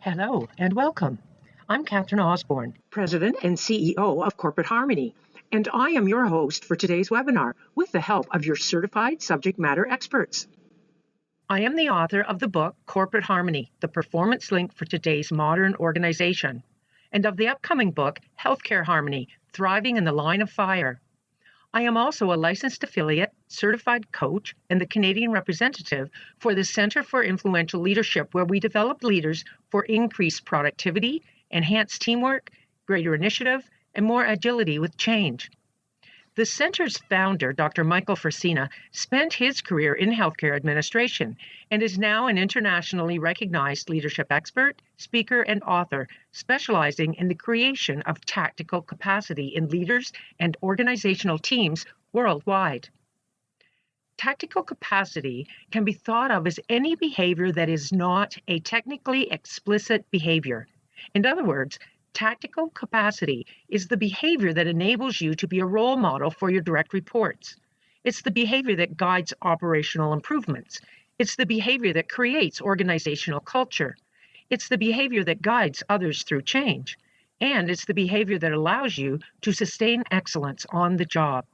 Hello and welcome. I'm Catherine Osborne, President and CEO of Corporate Harmony, and I am your host for today's webinar with the help of your certified subject matter experts. I am the author of the book Corporate Harmony, the Performance Link for Today's Modern Organization, and of the upcoming book Healthcare Harmony, Thriving in the Line of Fire. I am also a licensed affiliate, certified coach, and the Canadian representative for the Centre for Influential Leadership, where we develop leaders for increased productivity, enhanced teamwork, greater initiative, and more agility with change. The center's founder, Dr. Michael Frisina, spent his career in healthcare administration and is now an internationally recognized leadership expert, speaker, and author, specializing in the creation of tactical capacity in leaders and organizational teams worldwide. Tactical capacity can be thought of as any behavior that is not a technically explicit behavior. In other words, tactical capacity is the behavior that enables you to be a role model for your direct reports. It's the behavior that guides operational improvements. It's the behavior that creates organizational culture. It's the behavior that guides others through change. And it's the behavior that allows you to sustain excellence on the job.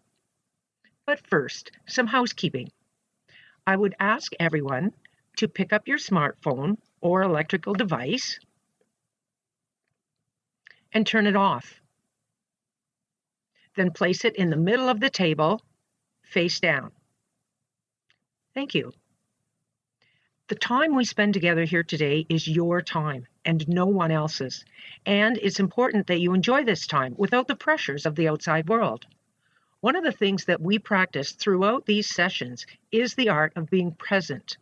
But first, some housekeeping. I would ask everyone to pick up your smartphone or electrical device and turn it off. Then place it in the middle of the table, face down. Thank you. The time we spend together here today is your time and no one else's. And it's important that you enjoy this time without the pressures of the outside world. One of the things that we practice throughout these sessions is the art of being present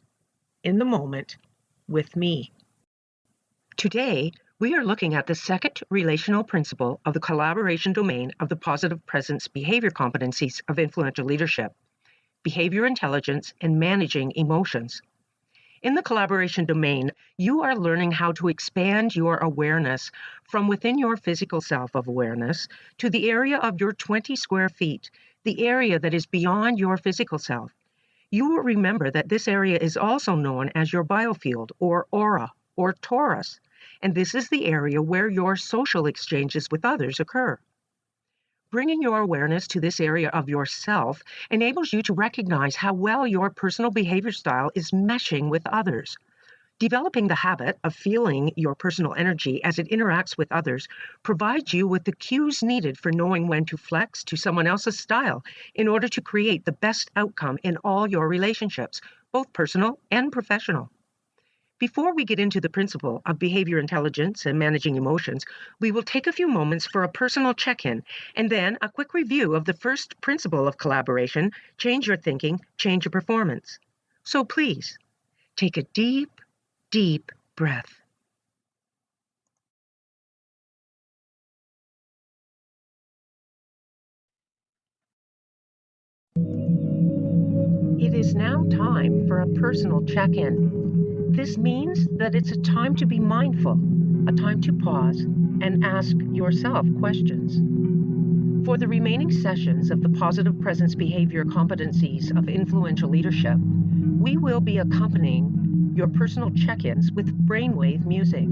in the moment with me. Today, we are looking at the second relational principle of the collaboration domain of the positive presence behavior competencies of influential leadership, behavior intelligence, and managing emotions. In the collaboration domain, you are learning how to expand your awareness from within your physical self of awareness to the area of your 20 square feet, the area that is beyond your physical self. You will remember that this area is also known as your biofield, or aura, or torus, and this is the area where your social exchanges with others occur. Bringing your awareness to this area of yourself enables you to recognize how well your personal behavior style is meshing with others. Developing the habit of feeling your personal energy as it interacts with others provides you with the cues needed for knowing when to flex to someone else's style in order to create the best outcome in all your relationships, both personal and professional. Before we get into the principle of behavior intelligence and managing emotions, we will take a few moments for a personal check-in and then a quick review of the first principle of collaboration: change your thinking, change your performance. So please, take a deep, deep breath. It is now time for a personal check-in. This means that it's a time to be mindful, a time to pause and ask yourself questions. For the remaining sessions of the positive presence behavior competencies of influential leadership, we will be accompanying your personal check-ins with brainwave music.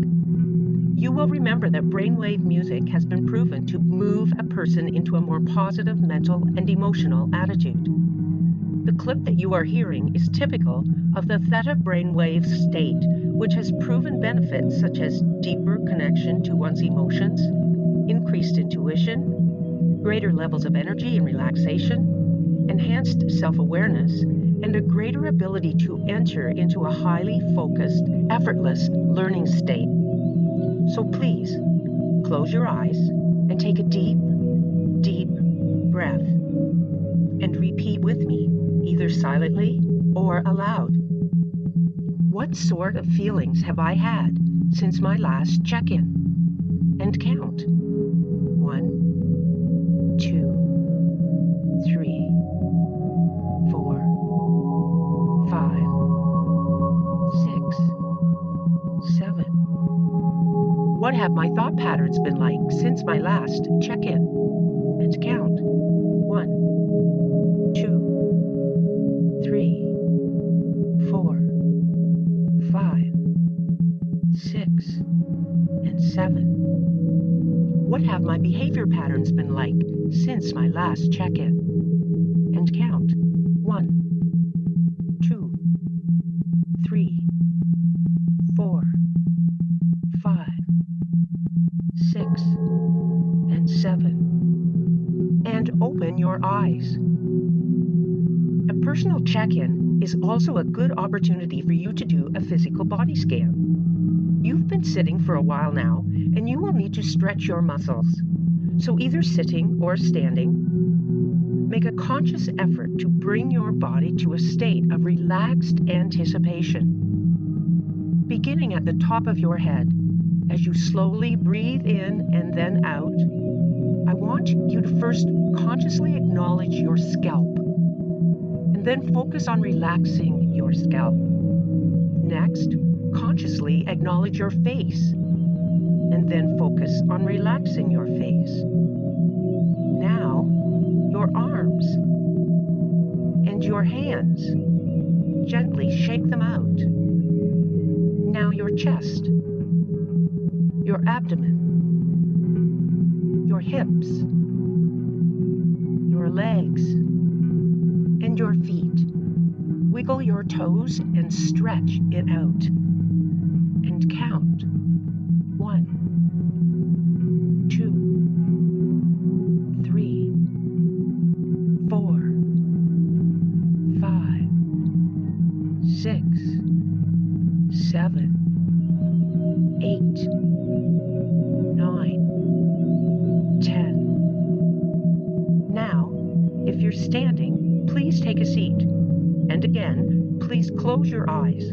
You will remember that brainwave music has been proven to move a person into a more positive mental and emotional attitude. The clip that you are hearing is typical of the theta brainwave state, which has proven benefits such as deeper connection to one's emotions, increased intuition, greater levels of energy and relaxation, enhanced self-awareness, and a greater ability to enter into a highly focused, effortless learning state. So please, close your eyes and take a deep, deep breath and repeat with me, either silently or aloud. What sort of feelings have I had since my last check-in? And count. 1, 2, 3, 4, 5, 6, 7. What have my thought patterns been like since my last check-in? And count. 1, 2, 3, 4, 5, 6, and 7. What have my behavior patterns been like since my last check-in? And count. 1, 2, 3, 4, 5, 6, and 7. And open your eyes. A personal check-in is also a good opportunity for you to do a physical body scan. You've been sitting for a while now, and you will need to stretch your muscles. So either sitting or standing, make a conscious effort to bring your body to a state of relaxed anticipation. Beginning at the top of your head, as you slowly breathe in and then out, I want you to first consciously acknowledge your scalp, and then focus on relaxing your scalp. Next, consciously acknowledge your face, and then focus on relaxing your face. Now, your arms and your hands. Gently shake them out. Now your chest, your abdomen, your hips, your legs, and your feet. Wiggle your toes and stretch it out. And count. 1, 2, 3, 4, 5, 6, 7, 8, 9, 10. Now, if you're standing, please take a seat. And again, please close your eyes.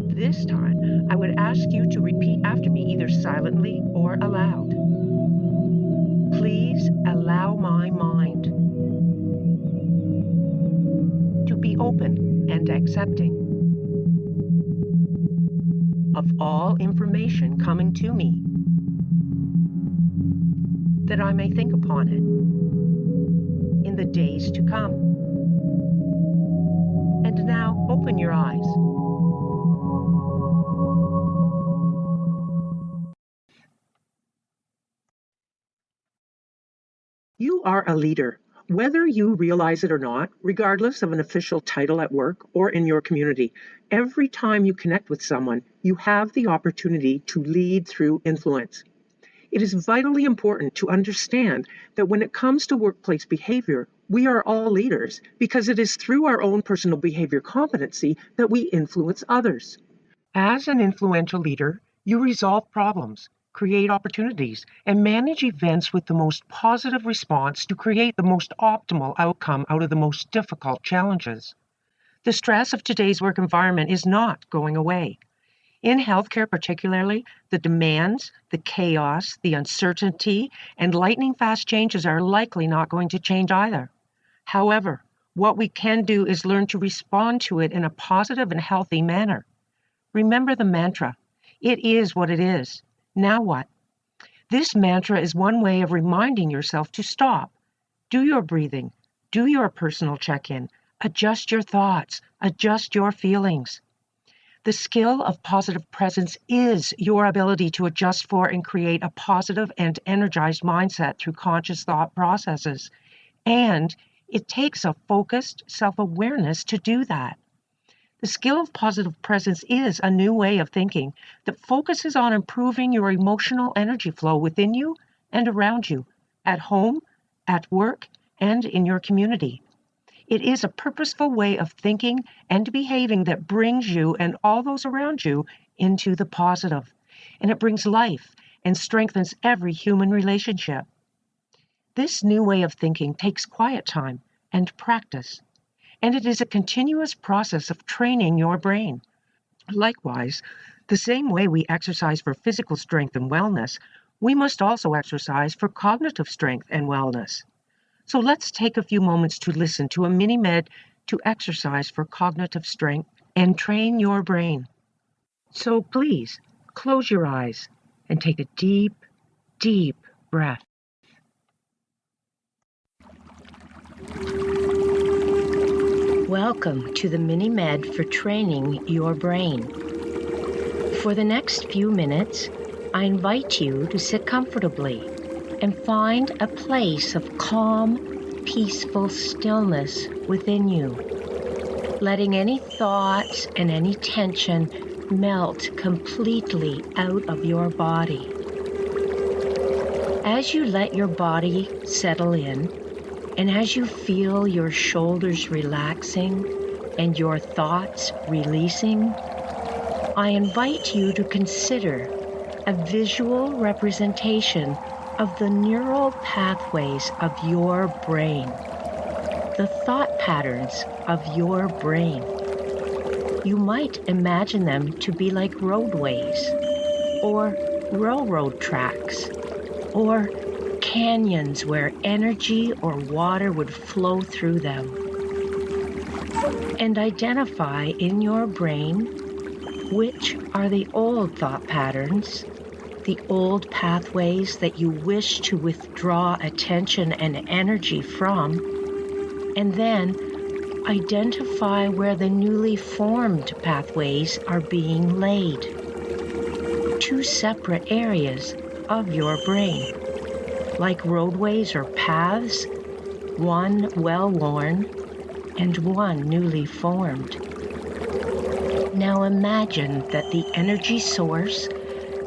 This time, I would ask you to repeat after me either silently or aloud. Please allow my mind to be open and accepting of all information coming to me, that I may think upon it in the days to come. And now open your eyes. You are a leader, whether you realize it or not, regardless of an official title at work or in your community. Every time you connect with someone, you have the opportunity to lead through influence. It is vitally important to understand that when it comes to workplace behavior, we are all leaders because it is through our own personal behavior competency that we influence others. As an influential leader, you resolve problems, create opportunities, and manage events with the most positive response to create the most optimal outcome out of the most difficult challenges. The stress of today's work environment is not going away. In healthcare particularly, the demands, the chaos, the uncertainty, and lightning-fast changes are likely not going to change either. However, what we can do is learn to respond to it in a positive and healthy manner. Remember the mantra, it is what it is. Now what? This mantra is one way of reminding yourself to stop. Do your breathing. Do your personal check-in. Adjust your thoughts. Adjust your feelings. The skill of positive presence is your ability to adjust for and create a positive and energized mindset through conscious thought processes. And it takes a focused self-awareness to do that. The skill of positive presence is a new way of thinking that focuses on improving your emotional energy flow within you and around you, at home, at work, and in your community. It is a purposeful way of thinking and behaving that brings you and all those around you into the positive, and it brings life and strengthens every human relationship. This new way of thinking takes quiet time and practice, and it is a continuous process of training your brain. Likewise, the same way we exercise for physical strength and wellness, we must also exercise for cognitive strength and wellness. So let's take a few moments to listen to a mini-med to exercise for cognitive strength and train your brain. So please, close your eyes and take a deep, deep breath. Welcome to the mini-med for training your brain. For the next few minutes, I invite you to sit comfortably and find a place of calm, peaceful stillness within you, letting any thoughts and any tension melt completely out of your body. As you let your body settle in, and as you feel your shoulders relaxing and your thoughts releasing, I invite you to consider a visual representation of the neural pathways of your brain, the thought patterns of your brain. You might imagine them to be like roadways, or railroad tracks, or canyons where energy or water would flow through them. And identify in your brain which are the old thought patterns, the old pathways that you wish to withdraw attention and energy from, and then identify where the newly formed pathways are being laid. Two separate areas of your brain, like roadways or paths, one well-worn and one newly formed. Now imagine that the energy source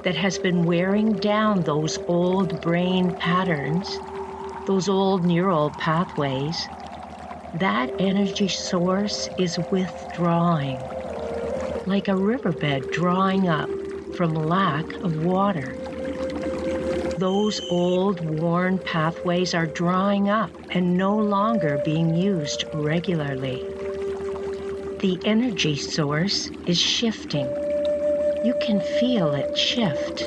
that has been wearing down those old brain patterns, those old neural pathways, that energy source is withdrawing, like a riverbed drying up from lack of water. Those old worn pathways are drying up and no longer being used regularly. The energy source is shifting. You can feel it shift.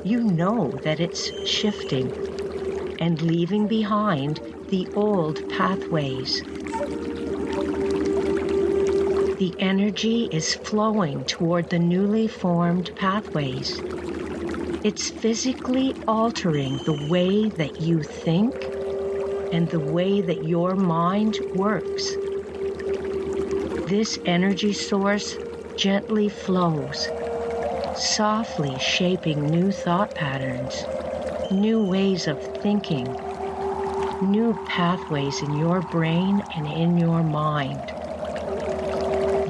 You know that it's shifting and leaving behind the old pathways. The energy is flowing toward the newly formed pathways. It's physically altering the way that you think and the way that your mind works. This energy source gently flows, softly shaping new thought patterns, new ways of thinking, new pathways in your brain and in your mind.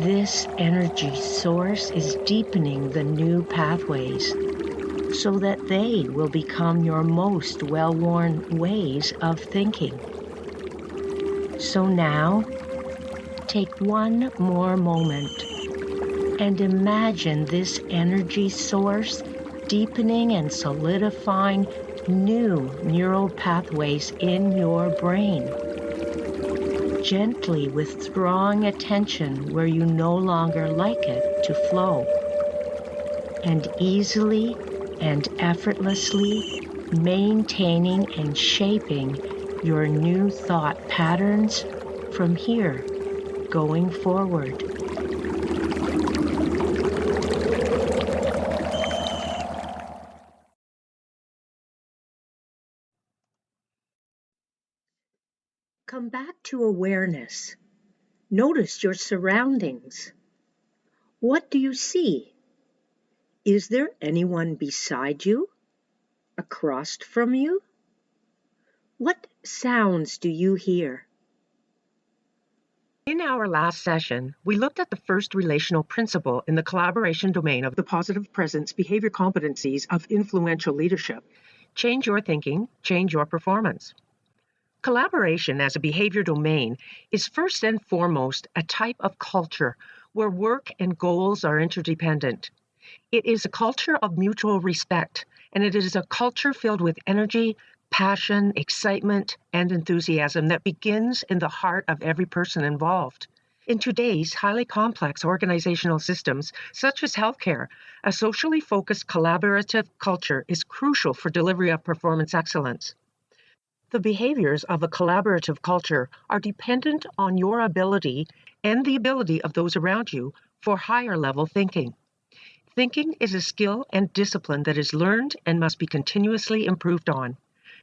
This energy source is deepening the new pathways so that they will become your most well-worn ways of thinking. So now, take one more moment and imagine this energy source deepening and solidifying new neural pathways in your brain, gently withdrawing attention where you no longer like it to flow, and easily and effortlessly maintaining and shaping your new thought patterns from here going forward. Come back to awareness. Notice your surroundings. What do you see? Is there anyone beside you? Across from you? What sounds do you hear? In our last session, we looked at the first relational principle in the collaboration domain of the positive presence behavior competencies of influential leadership. Change your thinking, change your performance. Collaboration as a behavior domain is first and foremost a type of culture where work and goals are interdependent. It is a culture of mutual respect, and it is a culture filled with energy, passion, excitement, and enthusiasm that begins in the heart of every person involved. In today's highly complex organizational systems, such as healthcare, a socially focused collaborative culture is crucial for delivery of performance excellence. The behaviors of a collaborative culture are dependent on your ability and the ability of those around you for higher level thinking. Thinking is a skill and discipline that is learned and must be continuously improved on.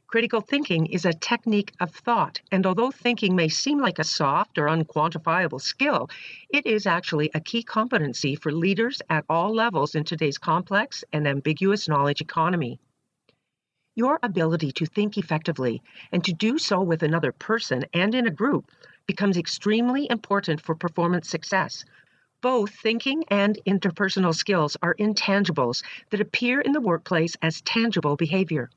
Critical thinking is a technique of thought, and although thinking may seem like a soft or unquantifiable skill, it is actually a key competency for leaders at all levels in today's complex and ambiguous knowledge economy. Your ability to think effectively and to do so with another person and in a group becomes extremely important for performance success. Both thinking and interpersonal skills are intangibles that appear in the workplace as tangible behavior.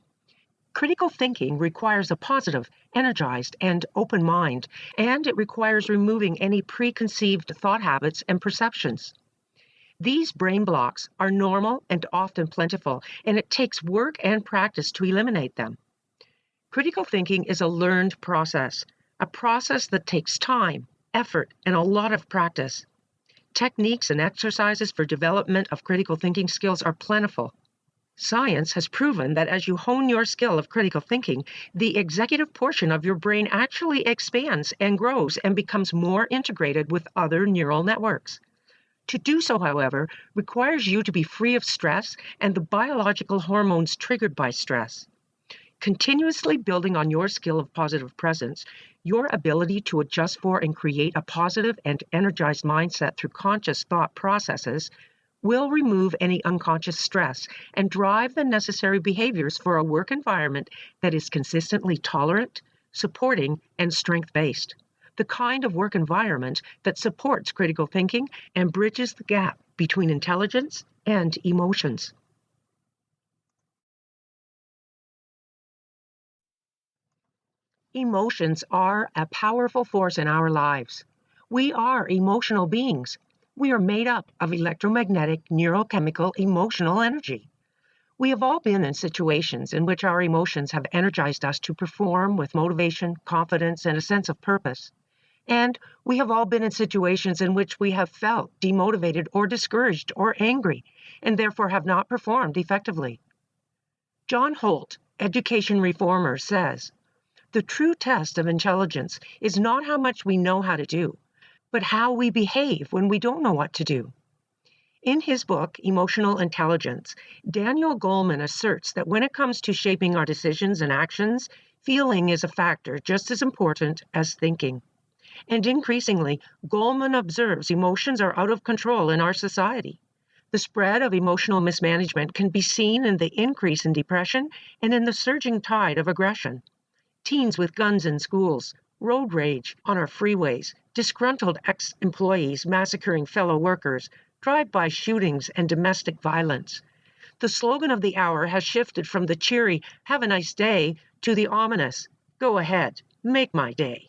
Critical thinking requires a positive, energized, and open mind, and it requires removing any preconceived thought habits and perceptions. These brain blocks are normal and often plentiful, and it takes work and practice to eliminate them. Critical thinking is a learned process, a process that takes time, effort, and a lot of practice. Techniques and exercises for development of critical thinking skills are plentiful. Science has proven that as you hone your skill of critical thinking, the executive portion of your brain actually expands and grows and becomes more integrated with other neural networks. To do so, however, requires you to be free of stress and the biological hormones triggered by stress. Continuously building on your skill of positive presence, your ability to adjust for and create a positive and energized mindset through conscious thought processes will remove any unconscious stress and drive the necessary behaviors for a work environment that is consistently tolerant, supporting, and strength-based. The kind of work environment that supports critical thinking and bridges the gap between intelligence and emotions. Emotions are a powerful force in our lives. We are emotional beings. We are made up of electromagnetic, neurochemical, emotional energy. We have all been in situations in which our emotions have energized us to perform with motivation, confidence, and a sense of purpose. And we have all been in situations in which we have felt demotivated or discouraged or angry, and therefore have not performed effectively. John Holt, education reformer, says, "The true test of intelligence is not how much we know how to do, but how we behave when we don't know what to do." In his book, Emotional Intelligence, Daniel Goleman asserts that when it comes to shaping our decisions and actions, feeling is a factor just as important as thinking. And increasingly, Goleman observes emotions are out of control in our society. The spread of emotional mismanagement can be seen in the increase in depression and in the surging tide of aggression. Teens with guns in schools, road rage on our freeways, disgruntled ex-employees massacring fellow workers, drive-by shootings, and domestic violence. The slogan of the hour has shifted from the cheery, "Have a nice day," to the ominous, "Go ahead, make my day."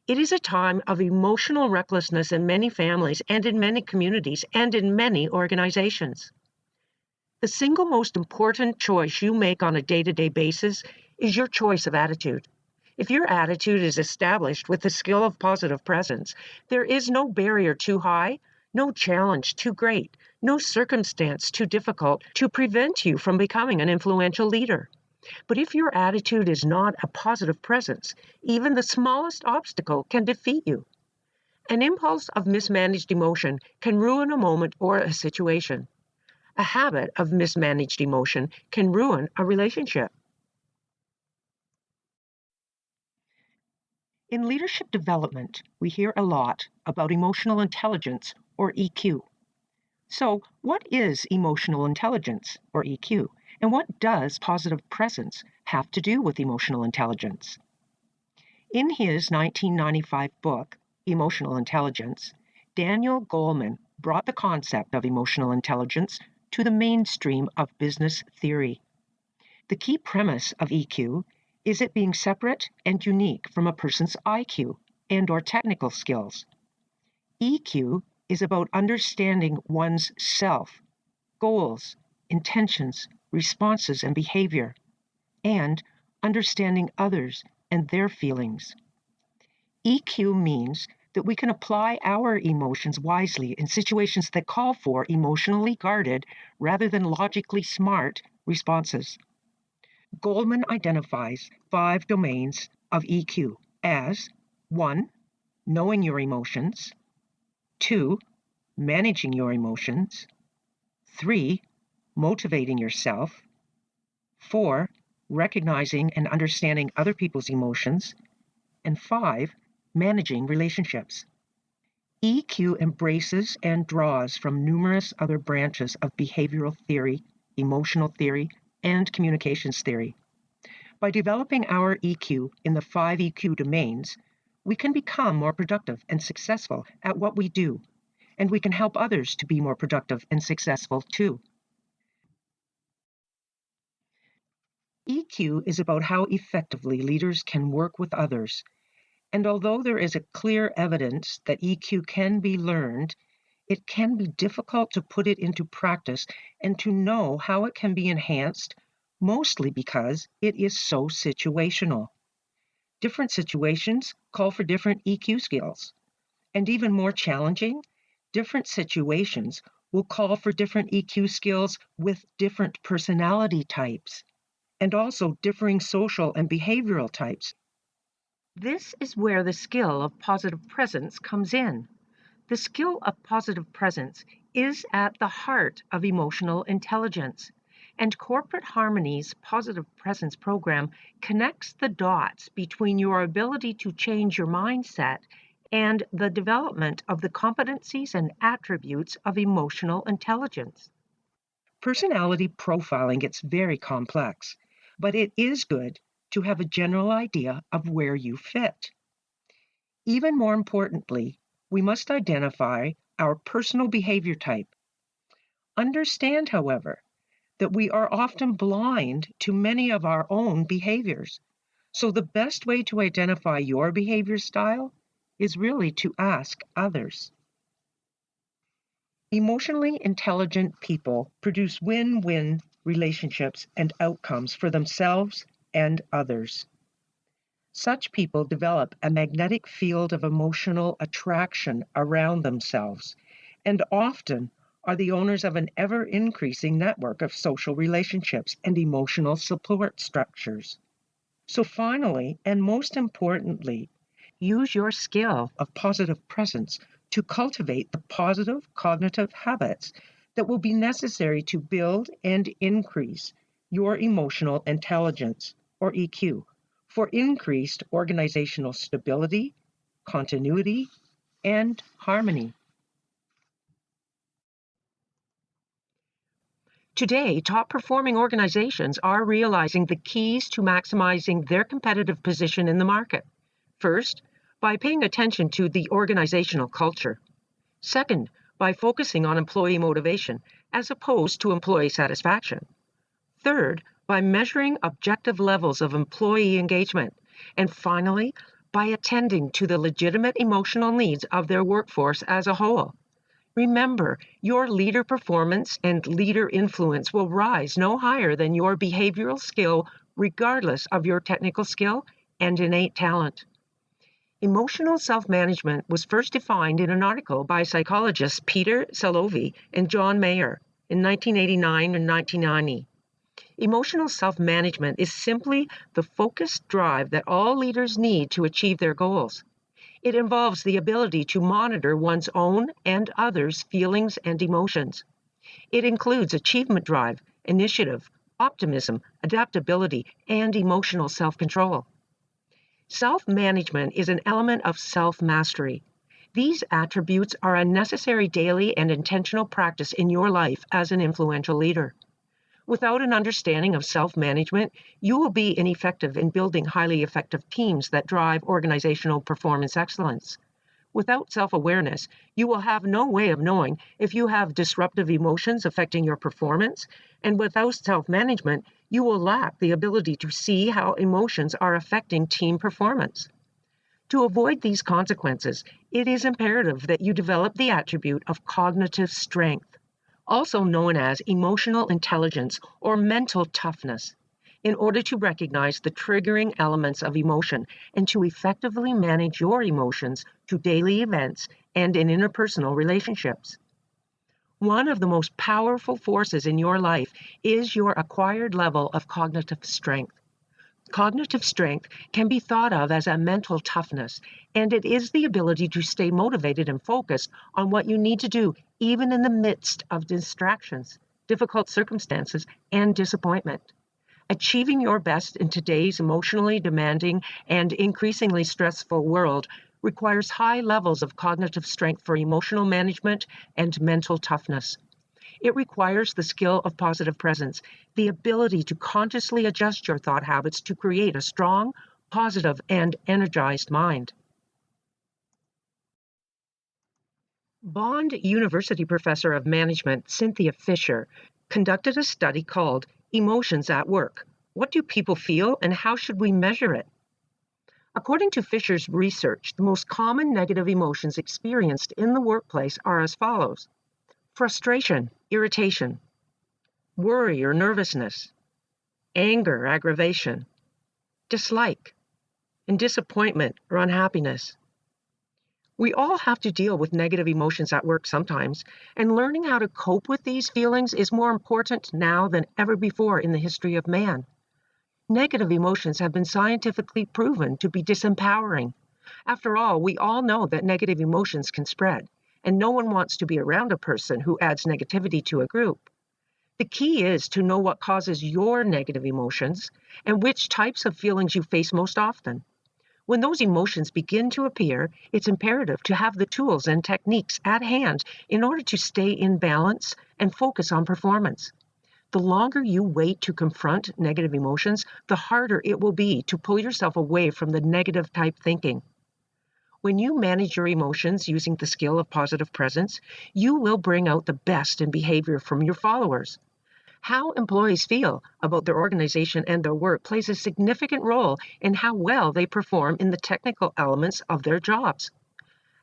It is a time of emotional recklessness in many families and in many communities and in many organizations. The single most important choice you make on a day-to-day basis is your choice of attitude. If your attitude is established with the skill of positive presence, there is no barrier too high, no challenge too great, no circumstance too difficult to prevent you from becoming an influential leader. But if your attitude is not a positive presence, even the smallest obstacle can defeat you. An impulse of mismanaged emotion can ruin a moment or a situation. A habit of mismanaged emotion can ruin a relationship. In leadership development, we hear a lot about emotional intelligence, or EQ. So, what is emotional intelligence, or EQ, and what does positive presence have to do with emotional intelligence? In his 1995 book, Emotional Intelligence, Daniel Goleman brought the concept of emotional intelligence to the mainstream of business theory. The key premise of EQ is it being separate and unique from a person's IQ and/or technical skills. EQ is about understanding one's self, goals, intentions, responses, and behavior, and understanding others and their feelings. EQ means that we can apply our emotions wisely in situations that call for emotionally guarded rather than logically smart responses. Goleman identifies 5 domains of EQ as 1. Knowing your emotions, 2. Managing your emotions, 3. Motivating yourself, 4. recognizing and understanding other people's emotions, and 5, managing relationships. EQ embraces and draws from numerous other branches of behavioral theory, emotional theory, and communications theory. By developing our EQ in the 5 EQ domains, we can become more productive and successful at what we do, and we can help others to be more productive and successful too. EQ is about how effectively leaders can work with others. And although there is a clear evidence that EQ can be learned, it can be difficult to put it into practice and to know how it can be enhanced, mostly because it is so situational. Different situations call for different EQ skills. And even more challenging, different situations will call for different EQ skills with different personality types, and also differing social and behavioral types. This is where the skill of positive presence comes in. The skill of positive presence is at the heart of emotional intelligence, and Corporate Harmony's Positive Presence program connects the dots between your ability to change your mindset and the development of the competencies and attributes of emotional intelligence. Personality profiling gets very complex, but it is good to have a general idea of where you fit. Even more importantly, we must identify our personal behavior type. Understand, however, that we are often blind to many of our own behaviors. So the best way to identify your behavior style is really to ask others. Emotionally intelligent people produce win-win relationships and outcomes for themselves and others. Such people develop a magnetic field of emotional attraction around themselves and often are the owners of an ever-increasing network of social relationships and emotional support structures. So finally, and most importantly, use your skill of positive presence to cultivate the positive cognitive habits that will be necessary to build and increase your emotional intelligence, or EQ, for increased organizational stability, continuity, and harmony. Today, top-performing organizations are realizing the keys to maximizing their competitive position in the market. First, by paying attention to the organizational culture. Second, by focusing on employee motivation as opposed to employee satisfaction. Third, by measuring objective levels of employee engagement. And finally, by attending to the legitimate emotional needs of their workforce as a whole. Remember, your leader performance and leader influence will rise no higher than your behavioral skill, regardless of your technical skill and innate talent. Emotional self-management was first defined in an article by psychologists Peter Salovey and John Mayer in 1989 and 1990. Emotional self-management is simply the focused drive that all leaders need to achieve their goals. It involves the ability to monitor one's own and others' feelings and emotions. It includes achievement drive, initiative, optimism, adaptability, and emotional self-control. Self-management is an element of self-mastery. These attributes are a necessary daily and intentional practice in your life as an influential leader. Without an understanding of self-management, you will be ineffective in building highly effective teams that drive organizational performance excellence. Without self-awareness, you will have no way of knowing if you have disruptive emotions affecting your performance, and without self-management, you will lack the ability to see how emotions are affecting team performance. To avoid these consequences, it is imperative that you develop the attribute of cognitive strength, also known as emotional intelligence or mental toughness, in order to recognize the triggering elements of emotion and to effectively manage your emotions to daily events and in interpersonal relationships. One of the most powerful forces in your life is your acquired level of cognitive strength. Cognitive strength can be thought of as a mental toughness, and it is the ability to stay motivated and focused on what you need to do, even in the midst of distractions, difficult circumstances, and disappointment. Achieving your best in today's emotionally demanding and increasingly stressful world requires high levels of cognitive strength for emotional management and mental toughness. It requires the skill of positive presence, the ability to consciously adjust your thought habits to create a strong, positive, and energized mind. Bond University professor of management Cynthia Fisher conducted a study called Emotions at Work. What do people feel and how should we measure it? According to Fisher's research, the most common negative emotions experienced in the workplace are as follows: frustration, irritation, worry or nervousness, anger, aggravation, dislike, and disappointment or unhappiness. We all have to deal with negative emotions at work sometimes, and learning how to cope with these feelings is more important now than ever before in the history of man. Negative emotions have been scientifically proven to be disempowering. After all, we all know that negative emotions can spread, and no one wants to be around a person who adds negativity to a group. The key is to know what causes your negative emotions and which types of feelings you face most often. When those emotions begin to appear, it's imperative to have the tools and techniques at hand in order to stay in balance and focus on performance. The longer you wait to confront negative emotions, the harder it will be to pull yourself away from the negative type thinking. When you manage your emotions using the skill of positive presence, you will bring out the best in behavior from your followers. How employees feel about their organization and their work plays a significant role in how well they perform in the technical elements of their jobs.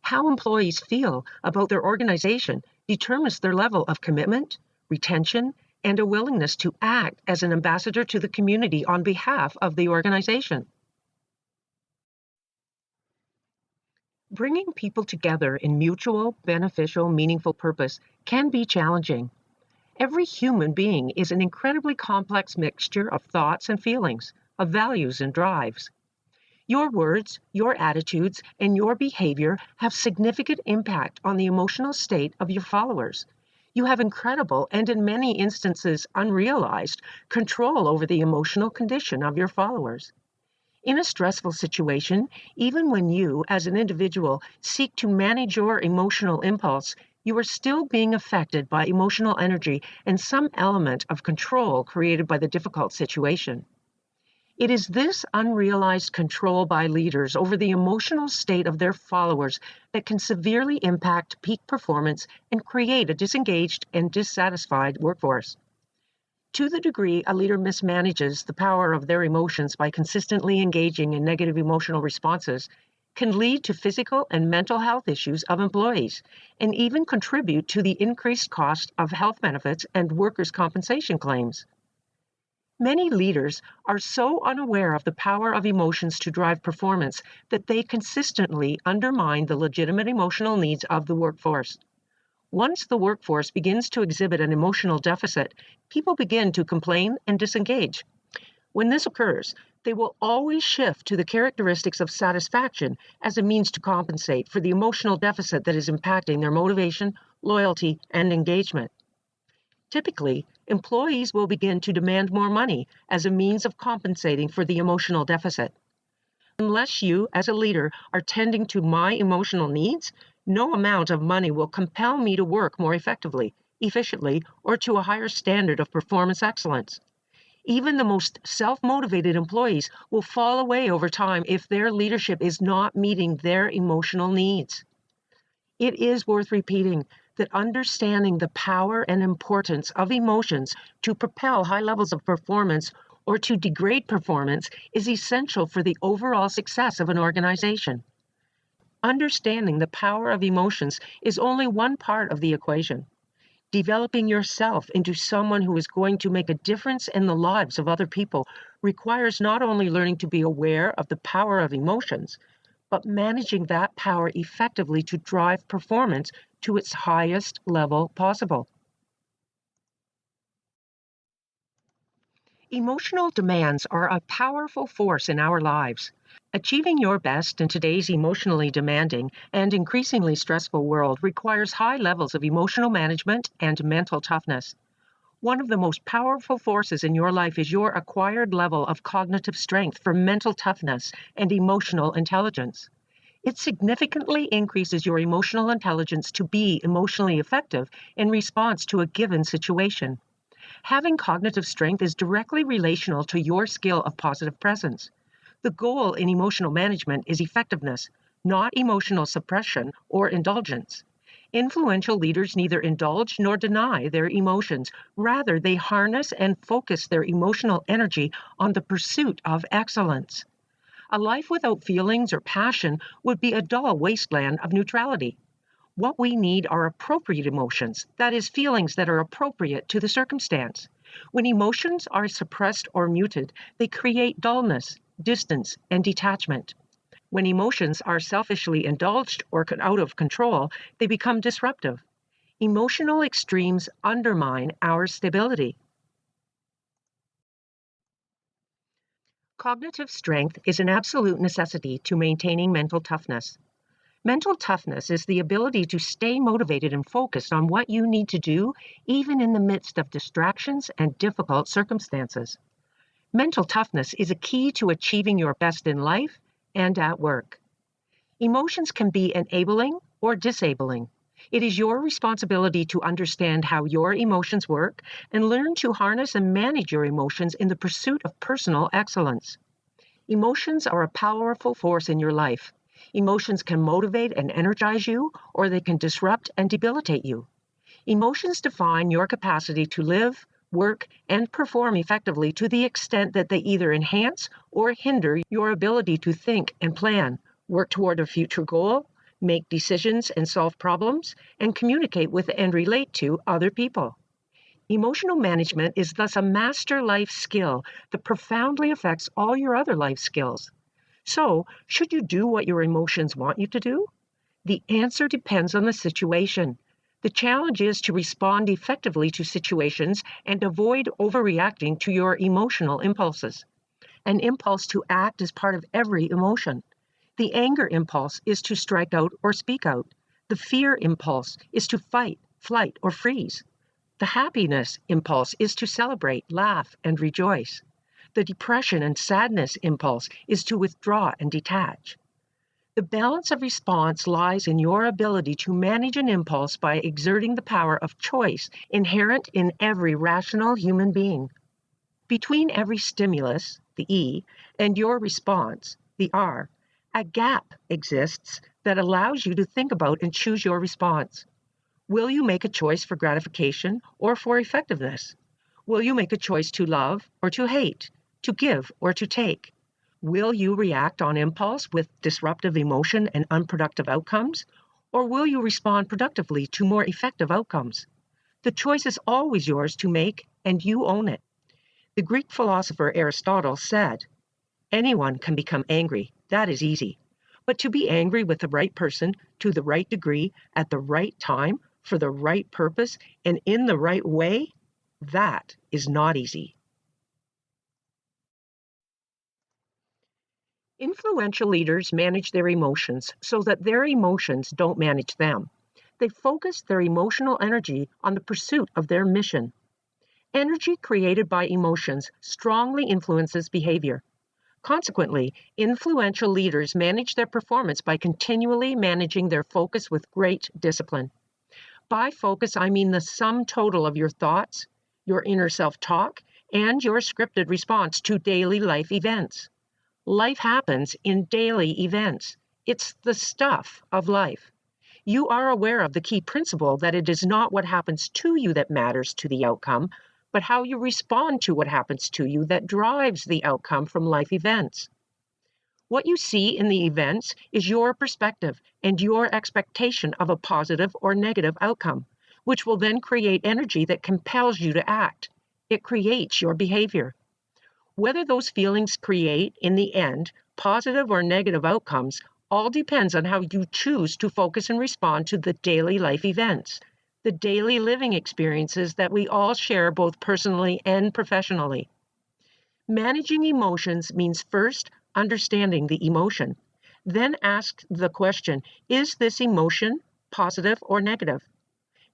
How employees feel about their organization determines their level of commitment, retention, and a willingness to act as an ambassador to the community on behalf of the organization. Bringing people together in mutual, beneficial, meaningful purpose can be challenging. Every human being is an incredibly complex mixture of thoughts and feelings, of values and drives. Your words, your attitudes, and your behavior have significant impact on the emotional state of your followers. You have incredible and in many instances unrealized control over the emotional condition of your followers. In a stressful situation, even when you, as an individual, seek to manage your emotional impulse, you are still being affected by emotional energy and some element of control created by the difficult situation. It is this unrealized control by leaders over the emotional state of their followers that can severely impact peak performance and create a disengaged and dissatisfied workforce. To the degree a leader mismanages the power of their emotions by consistently engaging in negative emotional responses, can lead to physical and mental health issues of employees, and even contribute to the increased cost of health benefits and workers' compensation claims. Many leaders are so unaware of the power of emotions to drive performance that they consistently undermine the legitimate emotional needs of the workforce. Once the workforce begins to exhibit an emotional deficit, people begin to complain and disengage. When this occurs, they will always shift to the characteristics of satisfaction as a means to compensate for the emotional deficit that is impacting their motivation, loyalty, and engagement. Typically, employees will begin to demand more money as a means of compensating for the emotional deficit. Unless you, as a leader, are tending to my emotional needs, no amount of money will compel me to work more effectively, efficiently, or to a higher standard of performance excellence. Even the most self-motivated employees will fall away over time if their leadership is not meeting their emotional needs. It is worth repeating that understanding the power and importance of emotions to propel high levels of performance or to degrade performance is essential for the overall success of an organization. Understanding the power of emotions is only one part of the equation. Developing yourself into someone who is going to make a difference in the lives of other people requires not only learning to be aware of the power of emotions, but managing that power effectively to drive performance to its highest level possible. Emotional demands are a powerful force in our lives. Achieving your best in today's emotionally demanding and increasingly stressful world requires high levels of emotional management and mental toughness. One of the most powerful forces in your life is your acquired level of cognitive strength for mental toughness and emotional intelligence. It significantly increases your emotional intelligence to be emotionally effective in response to a given situation. Having cognitive strength is directly relational to your skill of positive presence. The goal in emotional management is effectiveness, not emotional suppression or indulgence. Influential leaders neither indulge nor deny their emotions. Rather, they harness and focus their emotional energy on the pursuit of excellence. A life without feelings or passion would be a dull wasteland of neutrality. What we need are appropriate emotions, that is, feelings that are appropriate to the circumstance. When emotions are suppressed or muted, they create dullness, distance, and detachment. When emotions are selfishly indulged or out of control, they become disruptive. Emotional extremes undermine our stability. Cognitive strength is an absolute necessity to maintaining mental toughness. Mental toughness is the ability to stay motivated and focused on what you need to do, even in the midst of distractions and difficult circumstances. Mental toughness is a key to achieving your best in life and at work. Emotions can be enabling or disabling. It is your responsibility to understand how your emotions work and learn to harness and manage your emotions in the pursuit of personal excellence. Emotions are a powerful force in your life. Emotions can motivate and energize you, or they can disrupt and debilitate you. Emotions define your capacity to live, work, and perform effectively to the extent that they either enhance or hinder your ability to think and plan, work toward a future goal, make decisions and solve problems, and communicate with and relate to other people. Emotional management is thus a master life skill that profoundly affects all your other life skills. So, should you do what your emotions want you to do? The answer depends on the situation. The challenge is to respond effectively to situations and avoid overreacting to your emotional impulses. An impulse to act is part of every emotion. The anger impulse is to strike out or speak out. The fear impulse is to fight, flight, or freeze. The happiness impulse is to celebrate, laugh, and rejoice. The depression and sadness impulse is to withdraw and detach. The balance of response lies in your ability to manage an impulse by exerting the power of choice inherent in every rational human being. Between every stimulus, the E, and your response, the R, a gap exists that allows you to think about and choose your response. Will you make a choice for gratification or for effectiveness? Will you make a choice to love or to hate, to give or to take? Will you react on impulse with disruptive emotion and unproductive outcomes? Or will you respond productively to more effective outcomes? The choice is always yours to make, and you own it. The Greek philosopher Aristotle said, "Anyone can become angry. That is easy. But to be angry with the right person, to the right degree, at the right time, for the right purpose, and in the right way, that is not easy." Influential leaders manage their emotions so that their emotions don't manage them. They focus their emotional energy on the pursuit of their mission. Energy created by emotions strongly influences behavior. Consequently, influential leaders manage their performance by continually managing their focus with great discipline. By focus, I mean the sum total of your thoughts, your inner self-talk, and your scripted response to daily life events. Life happens in daily events. It's the stuff of life. You are aware of the key principle that it is not what happens to you that matters to the outcome, but how you respond to what happens to you that drives the outcome from life events. What you see in the events is your perspective and your expectation of a positive or negative outcome, which will then create energy that compels you to act. It creates your behavior. Whether those feelings create, in the end, positive or negative outcomes all depends on how you choose to focus and respond to the daily life events, the daily living experiences that we all share both personally and professionally. Managing emotions means first understanding the emotion, then ask the question, is this emotion positive or negative?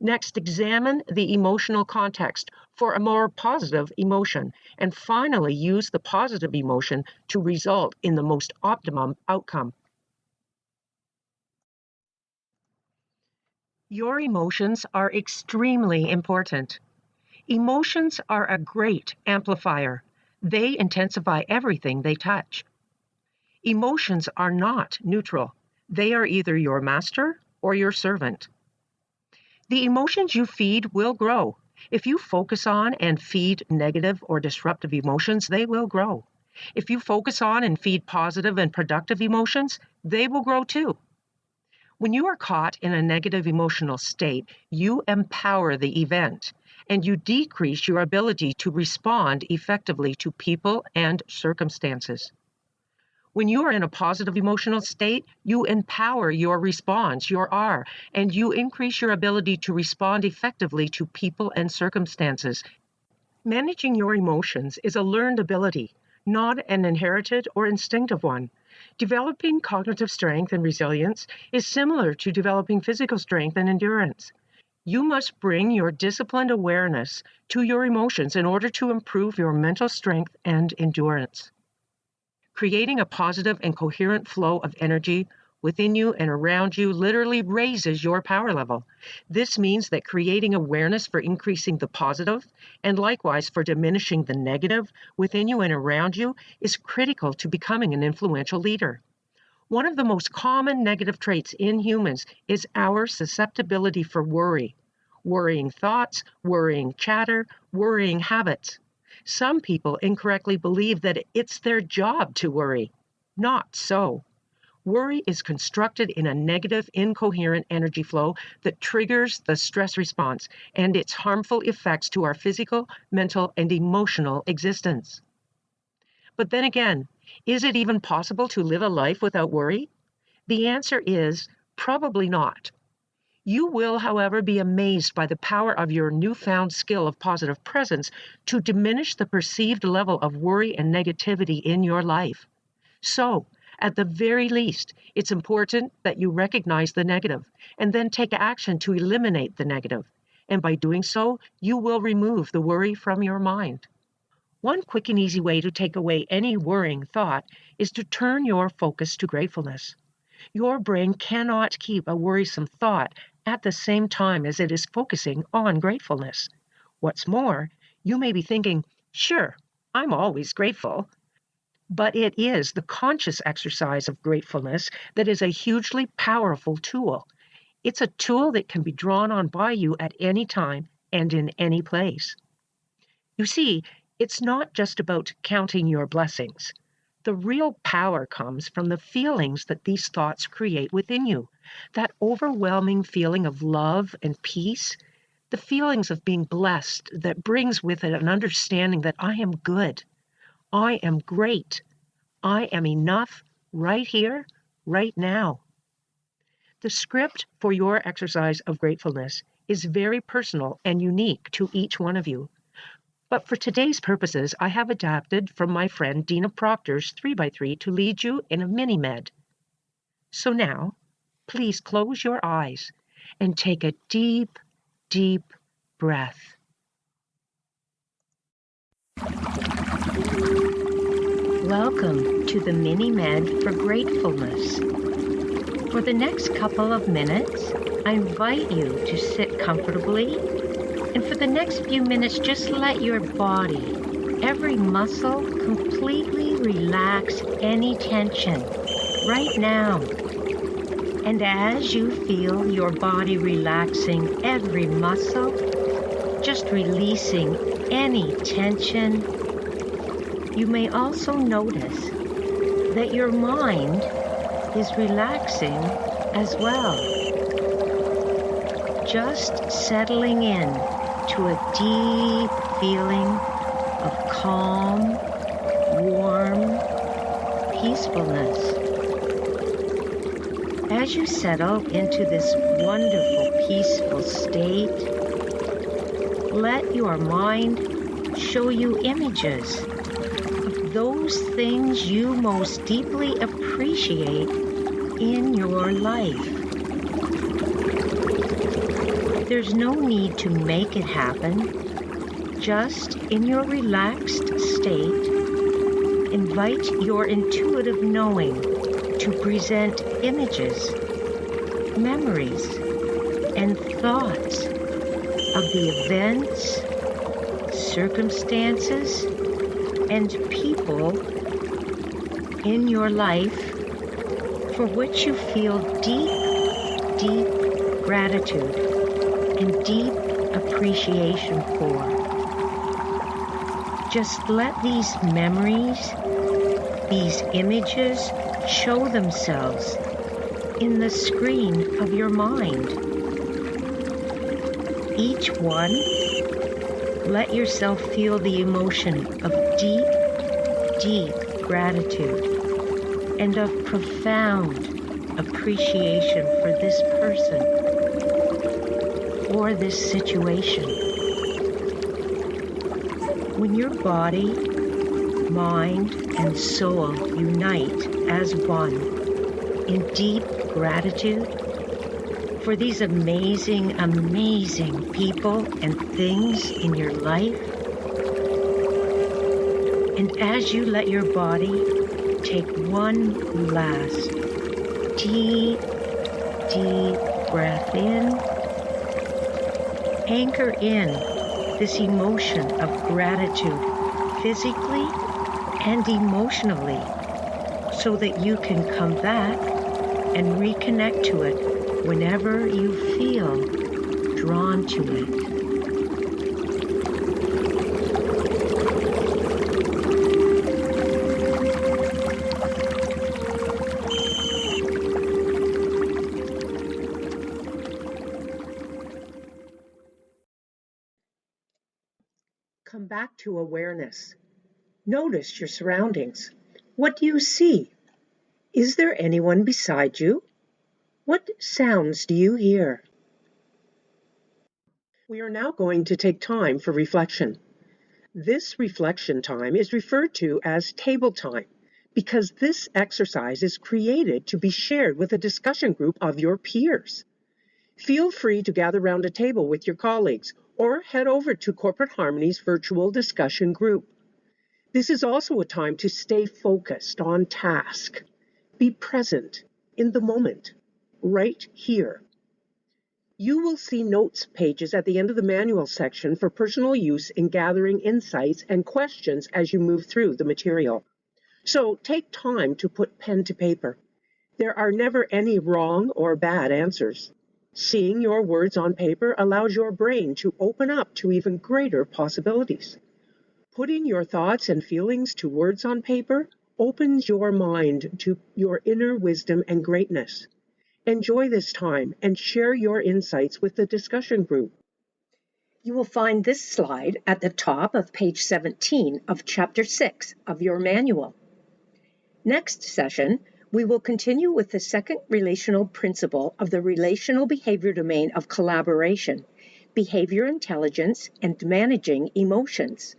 Next, examine the emotional context for a more positive emotion, and finally use the positive emotion to result in the most optimum outcome. Your emotions are extremely important. Emotions are a great amplifier. They intensify everything they touch. Emotions are not neutral. They are either your master or your servant. The emotions you feed will grow. If you focus on and feed negative or disruptive emotions, they will grow. If you focus on and feed positive and productive emotions, they will grow too. When you are caught in a negative emotional state, you empower the event and you decrease your ability to respond effectively to people and circumstances. When you are in a positive emotional state, you empower your response, your R, and you increase your ability to respond effectively to people and circumstances. Managing your emotions is a learned ability, not an inherited or instinctive one. Developing cognitive strength and resilience is similar to developing physical strength and endurance. You must bring your disciplined awareness to your emotions in order to improve your mental strength and endurance. Creating a positive and coherent flow of energy within you and around you literally raises your power level. This means that creating awareness for increasing the positive and likewise for diminishing the negative within you and around you is critical to becoming an influential leader. One of the most common negative traits in humans is our susceptibility for worry. Worrying thoughts, worrying chatter, worrying habits. Some people incorrectly believe that it's their job to worry. Not so. Worry is constructed in a negative, incoherent energy flow that triggers the stress response and its harmful effects to our physical, mental, and emotional existence. But then again, is it even possible to live a life without worry? The answer is probably not. You will, however, be amazed by the power of your newfound skill of positive presence to diminish the perceived level of worry and negativity in your life. So, at the very least, it's important that you recognize the negative and then take action to eliminate the negative. And by doing so, you will remove the worry from your mind. One quick and easy way to take away any worrying thought is to turn your focus to gratefulness. Your brain cannot keep a worrisome thought at the same time as it is focusing on gratefulness. What's more, you may be thinking, sure, I'm always grateful. But it is the conscious exercise of gratefulness that is a hugely powerful tool. It's a tool that can be drawn on by you at any time and in any place. You see, it's not just about counting your blessings. The real power comes from the feelings that these thoughts create within you. That overwhelming feeling of love and peace, the feelings of being blessed that brings with it an understanding that I am good, I am great, I am enough right here, right now. The script for your exercise of gratefulness is very personal and unique to each one of you. But for today's purposes, I have adapted from my friend Dina Proctor's 3x3 to lead you in a mini-med. So now, please close your eyes and take a deep, deep breath. Welcome to the mini-med for gratefulness. For the next couple of minutes, I invite you to sit comfortably. And for the next few minutes, just let your body, every muscle, completely relax any tension right now. And as you feel your body relaxing every muscle, just releasing any tension, you may also notice that your mind is relaxing as well. Just settling in to a deep feeling of calm, warm peacefulness. As you settle into this wonderful, peaceful state, let your mind show you images of those things you most deeply appreciate in your life. There's no need to make it happen. Just in your relaxed state, invite your intuitive knowing to present images, memories, and thoughts of the events, circumstances, and people in your life for which you feel deep, deep gratitude and deep appreciation for. Just let these memories, these images show themselves in the screen of your mind. Each one, let yourself feel the emotion of deep, deep gratitude and of profound appreciation for this person or this situation. When your body, mind, and soul unite as one in deep gratitude for these amazing, amazing people and things in your life, and as you let your body take one last deep, deep breath in, anchor in this emotion of gratitude physically and emotionally so that you can come back and reconnect to it whenever you feel drawn to it. Come back to awareness. Notice your surroundings. What do you see? Is there anyone beside you? What sounds do you hear? We are now going to take time for reflection. This reflection time is referred to as table time because this exercise is created to be shared with a discussion group of your peers. Feel free to gather around a table with your colleagues or head over to Corporate Harmony's virtual discussion group. This is also a time to stay focused on task. Be present in the moment, right here. You will see notes pages at the end of the manual section for personal use in gathering insights and questions as you move through the material. So take time to put pen to paper. There are never any wrong or bad answers. Seeing your words on paper allows your brain to open up to even greater possibilities. Putting your thoughts and feelings to words on paper opens your mind to your inner wisdom and greatness. Enjoy this time and share your insights with the discussion group. You will find this slide at the top of page 17 of Chapter 6 of your manual. Next session, we will continue with the second relational principle of the relational behavior domain of collaboration, behavior intelligence, and managing emotions,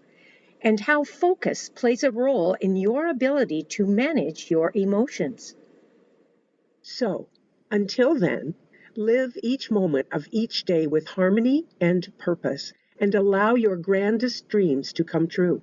and how focus plays a role in your ability to manage your emotions. So, until then, live each moment of each day with harmony and purpose, and allow your grandest dreams to come true.